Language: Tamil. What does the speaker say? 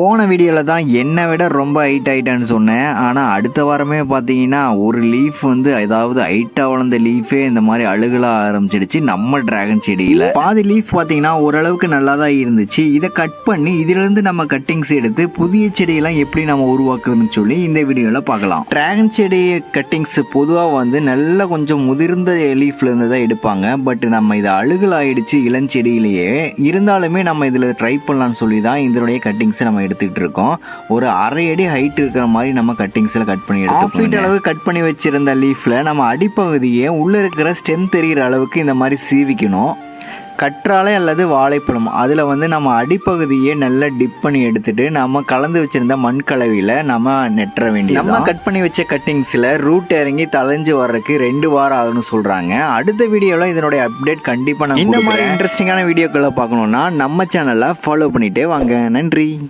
போன வீடியோவில் தான் என்னை விட ரொம்ப ஹைட் ஆகிட்டான்னு சொன்னேன். ஆனால் அடுத்த வாரமே பார்த்தீங்கன்னா ஒரு லீஃப் வந்து அதாவது ஹைட்டாக வளர்ந்த லீஃபே இந்த மாதிரி அழுகலாக ஆரம்பிச்சிடுச்சு நம்ம டிராகன் செடியில். பாதி லீஃப் பார்த்தீங்கன்னா ஓரளவுக்கு நல்லா தான் இருந்துச்சு. இதை கட் பண்ணி இதிலிருந்து நம்ம கட்டிங்ஸ் எடுத்து புதிய செடியெல்லாம் எப்படி நம்ம உருவாக்குறதுன்னு சொல்லி இந்த வீடியோவில் பார்க்கலாம். டிராகன் செடி கட்டிங்ஸ் பொதுவாக வந்து நல்ல கொஞ்சம் முதிர்ந்த லீஃப்லேருந்து தான் எடுப்பாங்க. பட் நம்ம இதை அழுகலாயிடுச்சு இளஞ்செடியிலேயே. இருந்தாலுமே நம்ம இதில் ட்ரை பண்ணலான்னு சொல்லி தான் இதனுடைய கட்டிங்ஸை நம்ம எடுத்துக்கிட்டு இருக்கோம். ஒரு அரை அடி ஹைட் இருக்கிற மாதிரி நம்ம கட்டிங்ஸில் கட் பண்ணி எடுத்து 1/2 ஃபீட் அளவு கட் பண்ணி வச்சிருந்த லீஃப்ல நம்ம அடிப்பகுதியை உள்ள இருக்கிற ஸ்டெம் தெரிகிற அளவுக்கு இந்த மாதிரி சீவிக்கணும். கற்றாழை அல்லது வாழைப்பழம் அதில் வந்து நம்ம அடிப்பகுதியை நல்லா டிப் பண்ணி எடுத்துட்டு நம்ம கலந்து வச்சிருந்த மண் கலவையில் நம்ம நெட்டுற வேண்டிய. நம்ம கட் பண்ணி வச்ச கட்டிங்ஸில் ரூட் இறங்கி தலைஞ்சு வர்றதுக்கு 2 வாரம் ஆகும்னு சொல்கிறாங்க. அடுத்த வீடியோவில் இதனுடைய அப்டேட் கண்டிப்பாக நம்ம இந்த மாதிரி இன்ட்ரெஸ்டிங்கான வீடியோக்களை பார்க்கணுன்னா நம்ம சேனலை ஃபாலோ பண்ணிட்டே வாங்க. நன்றி.